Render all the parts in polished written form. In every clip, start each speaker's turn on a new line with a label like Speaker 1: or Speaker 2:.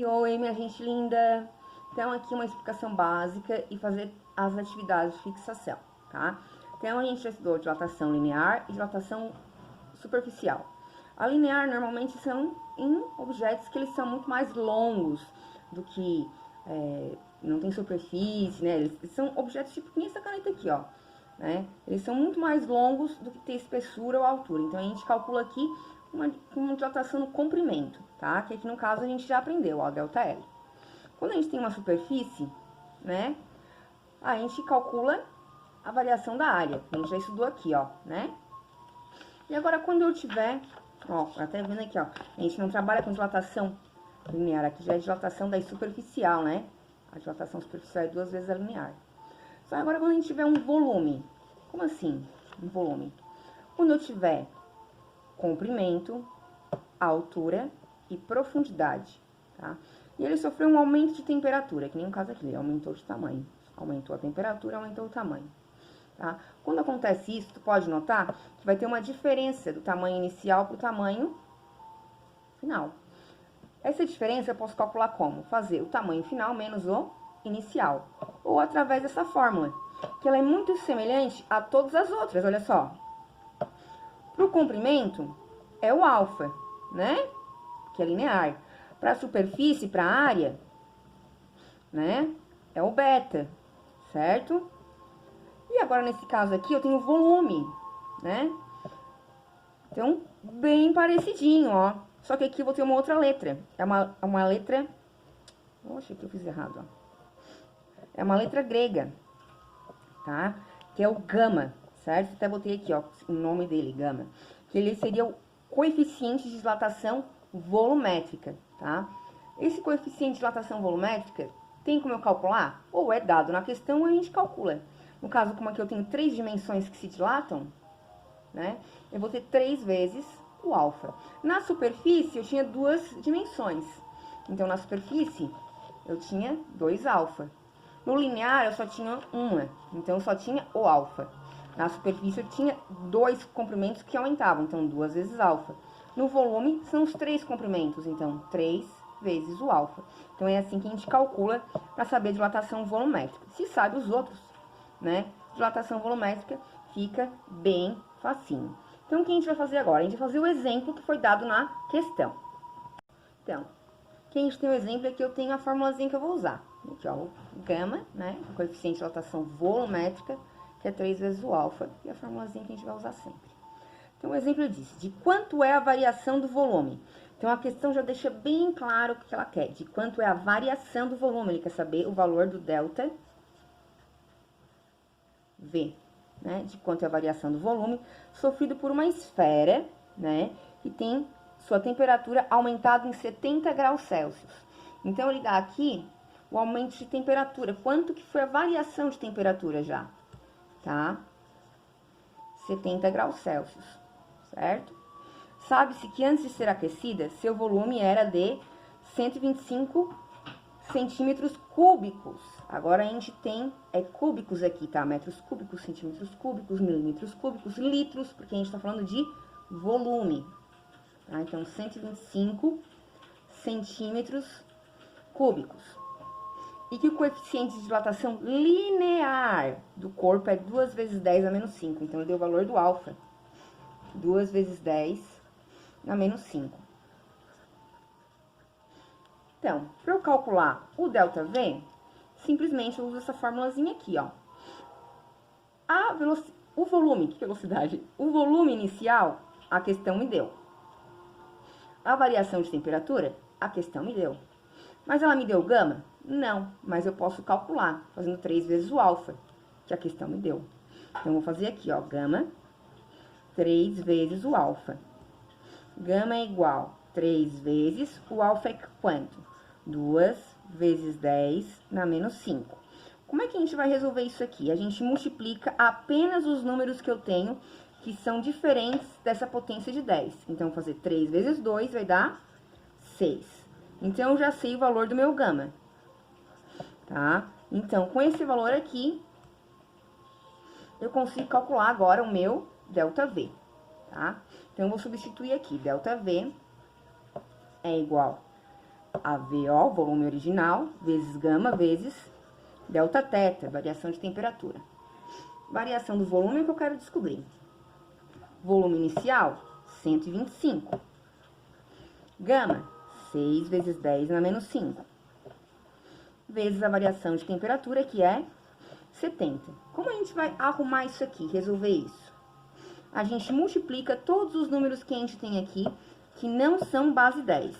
Speaker 1: Oi, minha gente linda! Então, aqui uma explicação básica e fazer as atividades de fixação, tá? Então, a gente já estudou dilatação linear e dilatação superficial. A linear, normalmente, são em objetos que eles são muito mais longos do que... não tem superfície, né? Eles são objetos tipo que nem essa caneta aqui, ó. Né? Eles são muito mais longos do que ter espessura ou altura. Então, a gente calcula aqui uma dilatação no comprimento, tá? Que aqui no caso a gente já aprendeu, ó, ΔL. Quando a gente tem uma superfície, né? A gente calcula a variação da área, que a gente já estudou aqui, ó, né? E agora quando eu tiver, ó, até vendo aqui, ó, a gente não trabalha com dilatação linear, aqui já é dilatação da superficial, né? A dilatação superficial é 2 vezes a linear. Só agora quando a gente tiver um volume, como assim, um volume? Quando eu tiver comprimento, altura e profundidade, tá? E ele sofreu um aumento de temperatura, que nem no caso aqui, ele aumentou de tamanho. Aumentou a temperatura, aumentou o tamanho, tá? Quando acontece isso, tu pode notar que vai ter uma diferença do tamanho inicial para o tamanho final. Essa diferença eu posso calcular como? Fazer o tamanho final menos o inicial. Ou através dessa fórmula, que ela é muito semelhante a todas as outras, olha só. Para o comprimento, é o alfa, né? Que é linear. Para a superfície, para a área, né? É o beta, certo? E agora, nesse caso aqui, eu tenho volume, né? Então, bem parecidinho, ó. Só que aqui eu vou ter uma outra letra. É uma letra... Oxe, que eu fiz errado, ó. É uma letra grega, tá? Que é o gama, certo? Até botei aqui, ó, o nome dele, gama. Que ele seria o coeficiente de dilatação volumétrica, tá? Esse coeficiente de dilatação volumétrica, tem como eu calcular? Ou é dado na questão, ou a gente calcula. No caso, como aqui eu tenho 3 dimensões que se dilatam, né? Eu vou ter 3 vezes o alfa. Na superfície, eu tinha 2 dimensões. Então, na superfície, eu tinha 2 alfa. No linear, eu só tinha uma. Então, eu só tinha o alfa. Na superfície, eu tinha 2 comprimentos que aumentavam. Então, 2 vezes alfa. No volume, são os 3 comprimentos. Então, 3 vezes o alfa. Então, é assim que a gente calcula para saber a dilatação volumétrica. Se sabe os outros, né? Dilatação volumétrica fica bem facinho. Então, o que a gente vai fazer agora? A gente vai fazer o exemplo que foi dado na questão. Então, aqui a gente tem o exemplo, aqui eu tenho a formulazinha que eu vou usar. Aqui, ó, o gama, né? O coeficiente de dilatação volumétrica, que é 3 vezes o alfa, e a formulazinha que a gente vai usar sempre. Então, o exemplo diz, de quanto é a variação do volume? Então, a questão já deixa bem claro o que ela quer, de quanto é a variação do volume. Ele quer saber o valor do delta V, né? De quanto é a variação do volume sofrido por uma esfera, né? Que tem sua temperatura aumentada em 70 graus Celsius. Então, ele dá aqui o aumento de temperatura. Quanto que foi a variação de temperatura já, tá? 70 graus Celsius, certo? Sabe-se que antes de ser aquecida, seu volume era de 125 centímetros cúbicos. Agora, a gente tem cúbicos aqui, tá? Metros cúbicos, centímetros cúbicos, milímetros cúbicos, litros, porque a gente tá falando de volume. Tá? Então, 125 centímetros cúbicos. E que o coeficiente de dilatação linear do corpo é 2 vezes 10 a menos 5. Então, eu dei o valor do alfa. 2 vezes 10 a menos 5. Então, para eu calcular o ΔV, simplesmente eu uso essa formulazinha aqui, ó. O volume, que velocidade? O volume inicial, a questão me deu. A variação de temperatura, a questão me deu. Mas ela me deu gama? Não, mas eu posso calcular, fazendo 3 vezes o alfa, que a questão me deu. Então, eu vou fazer aqui, ó, gama, 3 vezes o alfa. Gama é igual 3 vezes, o alfa é quanto? 2 vezes 10 na menos 5. Como é que a gente vai resolver isso aqui? A gente multiplica apenas os números que eu tenho, que são diferentes dessa potência de 10. Então, fazer 3 vezes 2 vai dar 6. Então, eu já sei o valor do meu gama, tá? Então, com esse valor aqui, eu consigo calcular agora o meu ΔV, tá? Então, eu vou substituir aqui, ΔV é igual a VO, volume original, vezes gama, vezes delta teta, variação de temperatura. Variação do volume é o que eu quero descobrir. Volume inicial, 125. Gama, 6 vezes 10 na menos 5. Vezes a variação de temperatura, que é 70. Como a gente vai arrumar isso aqui, resolver isso? A gente multiplica todos os números que a gente tem aqui, que não são base 10,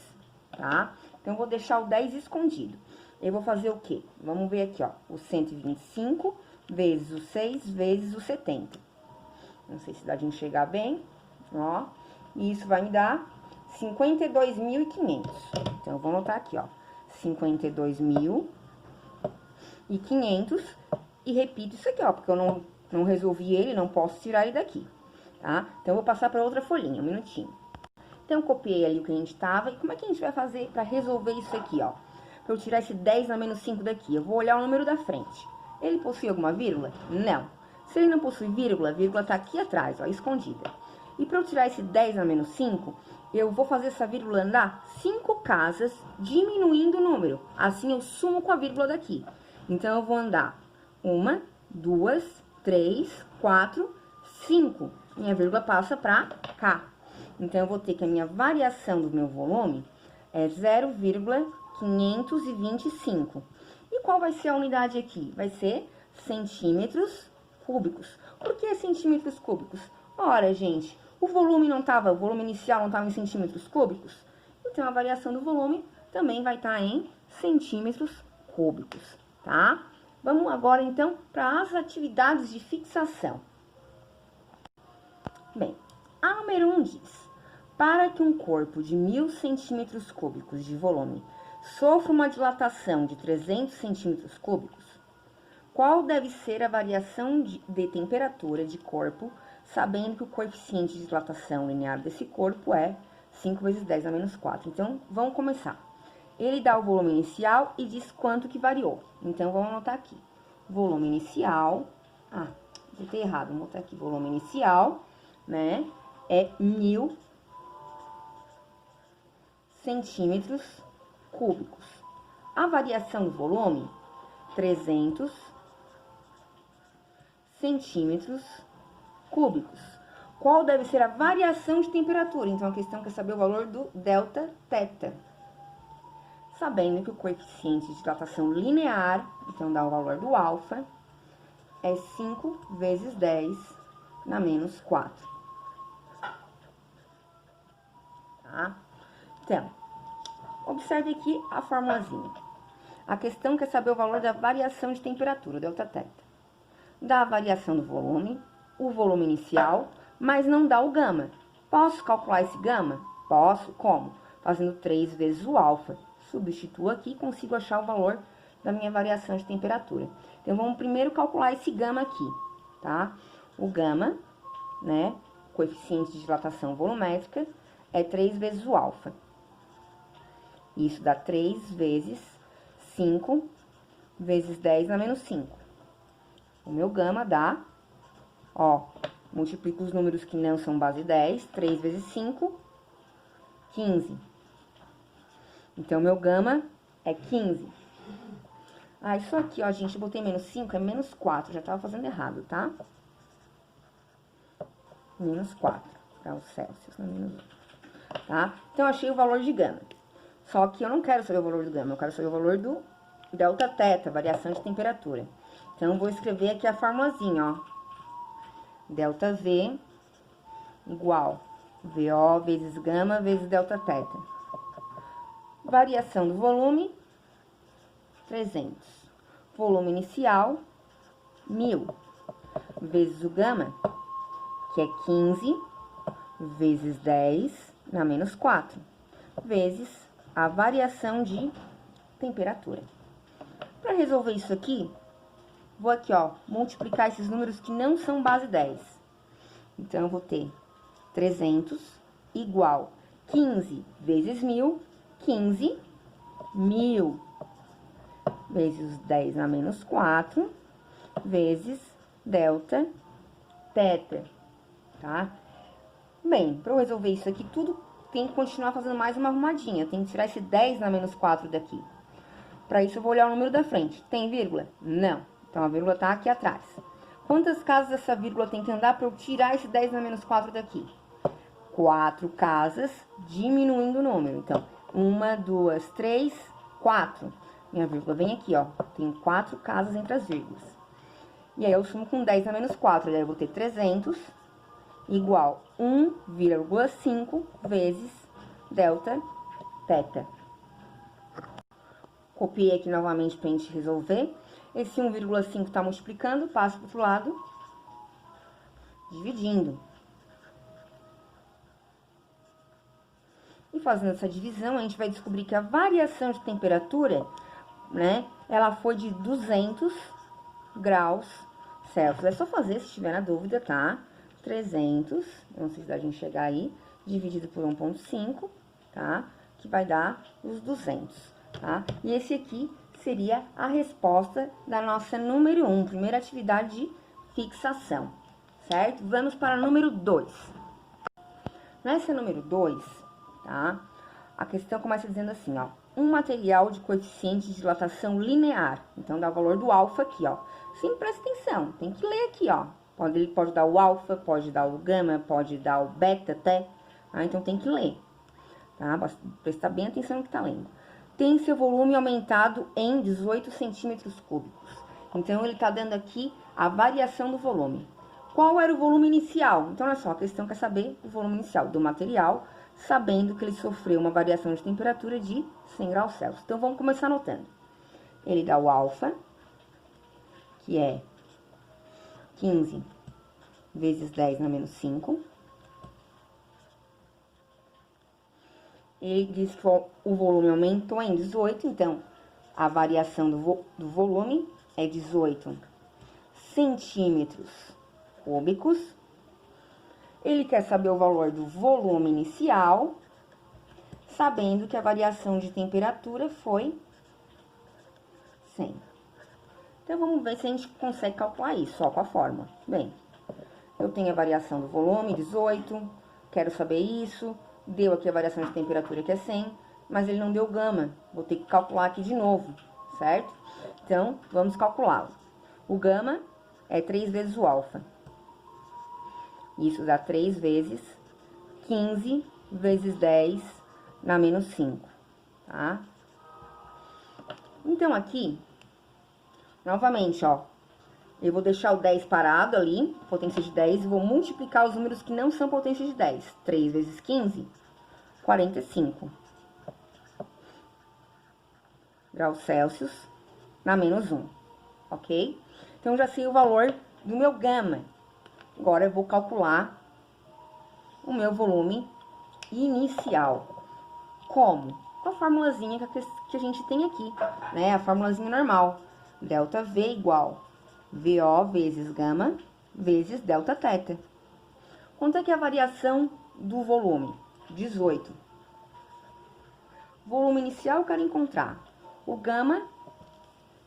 Speaker 1: tá? Então, eu vou deixar o 10 escondido. Eu vou fazer o quê? Vamos ver aqui, ó. O 125 vezes o 6 vezes o 70. Não sei se dá de enxergar bem, ó. E isso vai me dar 52.500. Então, eu vou anotar aqui, ó. 52.500. E repito isso aqui, ó, porque eu não resolvi ele, não posso tirar ele daqui, tá? Então, eu vou passar para outra folhinha, um minutinho. Então, eu copiei ali o que a gente tava. E como é que a gente vai fazer para resolver isso aqui, ó? Para eu tirar esse 10 na menos 5 daqui, eu vou olhar o número da frente. Ele possui alguma vírgula? Não. Se ele não possui vírgula, a vírgula tá aqui atrás, ó, escondida. E para eu tirar esse 10 na menos 5, eu vou fazer essa vírgula andar 5 casas, diminuindo o número. Assim, eu sumo com a vírgula daqui. Então, eu vou andar 1, 2, 3, 4, 5. Minha vírgula passa para cá. Então, eu vou ter que a minha variação do meu volume é 0,525. E qual vai ser a unidade aqui? Vai ser centímetros cúbicos. Por que centímetros cúbicos? Ora, gente, o volume inicial não estava em centímetros cúbicos? Então, a variação do volume também vai estar em centímetros cúbicos, tá? Vamos agora, então, para as atividades de fixação. Bem, a número 1 diz: para que um corpo de 1.000 centímetros cúbicos de volume sofra uma dilatação de 300 centímetros cúbicos, qual deve ser a variação de temperatura de corpo, sabendo que o coeficiente de dilatação linear desse corpo é 5 vezes 10 a menos 4. Então, vamos começar. Ele dá o volume inicial e diz quanto que variou. Então, vamos anotar aqui. Volume inicial... Ah, botei errado. Vamos botar aqui. Volume inicial, né? É 1.000 centímetros cúbicos. A variação do volume, 300 centímetros cúbicos. Qual deve ser a variação de temperatura? Então, a questão quer saber o valor do delta teta. Sabendo que o coeficiente de dilatação linear, então dá o valor do alfa, é 5 vezes 10 na menos 4. Tá? Então, observe aqui a formulazinha. A questão quer saber o valor da variação de temperatura, delta teta. Dá a variação do volume, o volume inicial, mas não dá o gama. Posso calcular esse gama? Posso. Como? Fazendo 3 vezes o alfa. Substituo aqui e consigo achar o valor da minha variação de temperatura. Então, vamos primeiro calcular esse gama aqui, tá? O gama, né, coeficiente de dilatação volumétrica, é 3 vezes o alfa. Isso dá 3 vezes 5 vezes 10 a menos 5. O meu gama dá, ó, multiplico os números que não são base 10, 3 vezes 5, 15. Então, meu gama é 15. Ah, isso aqui, ó, gente, eu botei menos 5, é menos 4, já tava fazendo errado, tá? Menos 4 graus Celsius, não menos 1, tá? Então, eu achei o valor de gama. Só que eu não quero saber o valor do gama, eu quero saber o valor do delta teta, variação de temperatura. Então, eu vou escrever aqui a formulazinha, ó. Delta V igual VO vezes gama vezes delta teta. Variação do volume, 300. Volume inicial, 1.000. Vezes o gama, que é 15, vezes 10 na menos 4. Vezes a variação de temperatura. Para resolver isso aqui, vou aqui, ó, multiplicar esses números que não são base 10. Então, eu vou ter 300 igual 15 vezes 1.000, 15, 1.000 vezes 10 na menos 4, vezes delta teta, tá? Bem, para eu resolver isso aqui tudo, tem que continuar fazendo mais uma arrumadinha. Tem que tirar esse 10 na menos 4 daqui. Para isso, eu vou olhar o número da frente. Tem vírgula? Não. Então, a vírgula tá aqui atrás. Quantas casas essa vírgula tem que andar para eu tirar esse 10 na menos 4 daqui? 4 casas, diminuindo o número. Então, 1, 2, 3, 4. Minha vírgula vem aqui, ó. Tem 4 casas entre as vírgulas. E aí, eu sumo com 10 na menos 4. Daí, eu vou ter 300 igual 1,5 vezes delta teta. Copiei aqui novamente para a gente resolver. Esse 1,5 está multiplicando, passo para o outro lado, dividindo. E fazendo essa divisão, a gente vai descobrir que a variação de temperatura, né, ela foi de 200 graus Celsius. É só fazer se tiver na dúvida, tá? 300, não sei se dá de enxergar aí, dividido por 1,5, tá? Que vai dar os 200, tá? E esse aqui seria a resposta da nossa número 1, primeira atividade de fixação, certo? Vamos para a número 2. Nessa número 2, tá? A questão começa dizendo assim, ó. Um material de coeficiente de dilatação linear. Então, dá o valor do alfa aqui, ó. Sempre presta atenção, tem que ler aqui, ó. Ele pode dar o alfa, pode dar o gama, pode dar o beta até. Tá? Então, tem que ler, tá? Prestar bem atenção no que tá lendo. Tem seu volume aumentado em 18 centímetros cúbicos. Então, ele tá dando aqui a variação do volume. Qual era o volume inicial? Então, olha só, a questão quer saber o volume inicial do material, sabendo que ele sofreu uma variação de temperatura de 100 graus Celsius. Então, vamos começar anotando. Ele dá o alfa, que é 15 vezes 10 na menos 5. Ele diz que o volume aumentou em 18, então, a variação do volume é 18 centímetros cúbicos. Ele quer saber o valor do volume inicial, sabendo que a variação de temperatura foi 100. Então, vamos ver se a gente consegue calcular isso, ó, com a fórmula. Bem, eu tenho a variação do volume, 18, quero saber isso, deu aqui a variação de temperatura, que é 100, mas ele não deu gama, vou ter que calcular aqui de novo, certo? Então, vamos calculá-lo. O gama é 3 vezes o alfa. Isso dá 3 vezes 15 vezes 10 na menos 5, tá? Então, aqui, novamente, ó, eu vou deixar o 10 parado ali, potência de 10, e vou multiplicar os números que não são potência de 10. 3 vezes 15, 45 graus Celsius na menos 1, ok? Então, já sei o valor do meu gama. Agora, eu vou calcular o meu volume inicial. Como? Com a formulazinha que a gente tem aqui, né? A formulazinha normal. Delta V igual VO vezes gama vezes delta teta. Quanto é que é a variação do volume? 18. Volume inicial eu quero encontrar. O gama,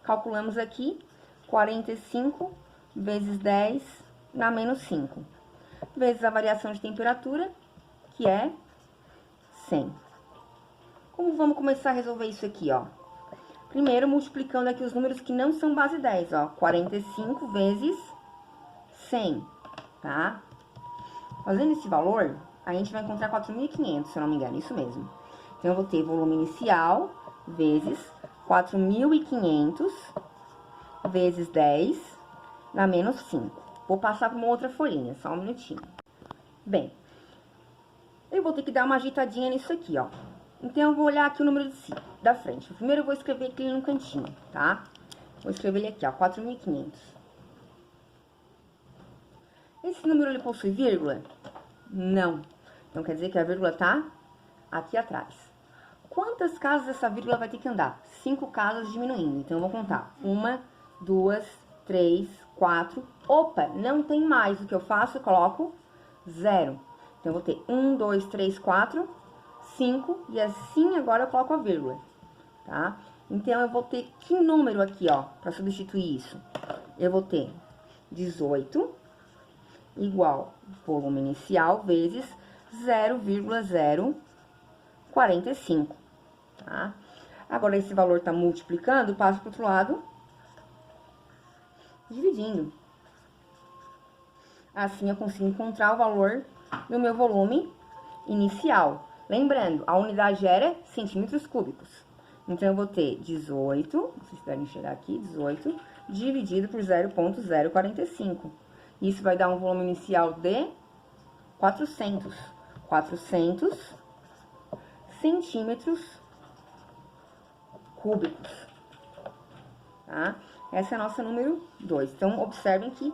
Speaker 1: calculamos aqui, 45 vezes 10 na menos 5. Vezes a variação de temperatura, que é 100. Como vamos começar a resolver isso aqui, ó? Primeiro, multiplicando aqui os números que não são base 10, ó. 45 vezes 100, tá? Fazendo esse valor, a gente vai encontrar 4.500, se eu não me engano, isso mesmo. Então, eu vou ter volume inicial vezes 4.500 vezes 10 na menos 5. Vou passar para uma outra folhinha, só um minutinho. Bem, eu vou ter que dar uma ajeitadinha nisso aqui, ó. Então, eu vou olhar aqui o número da frente. Primeiro, eu vou escrever aqui no cantinho, tá? Vou escrever ele aqui, ó, 4.500. Esse número, ele possui vírgula? Não. Então, quer dizer que a vírgula tá aqui atrás. Quantas casas essa vírgula vai ter que andar? 5 casas diminuindo. Então, eu vou contar. 1, 2, 3, 4. Opa, não tem mais. O que eu faço? Eu coloco 0. Então, eu vou ter 1, 2, 3, 4... 5, e assim agora eu coloco a vírgula, tá? Então, eu vou ter que número aqui, ó, para substituir isso? Eu vou ter 18 igual volume inicial vezes 0,0 45, tá? Agora, esse valor tá multiplicando, passo pro outro lado, dividindo. Assim, eu consigo encontrar o valor do meu volume inicial. Lembrando, a unidade era centímetros cúbicos. Então, eu vou ter 18, vocês devem enxergar aqui, 18, dividido por 0,045. Isso vai dar um volume inicial de 400 centímetros cúbicos, tá? Essa é a nossa número 2. Então, observem que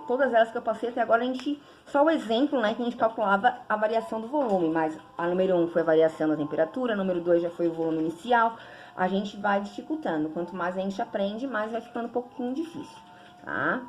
Speaker 1: todas elas que eu passei até agora, só o exemplo, né, que a gente calculava a variação do volume, mas a número 1 foi a variação da temperatura, a número 2 já foi o volume inicial, a gente vai dificultando. Quanto mais a gente aprende, mais vai ficando um pouquinho difícil, tá?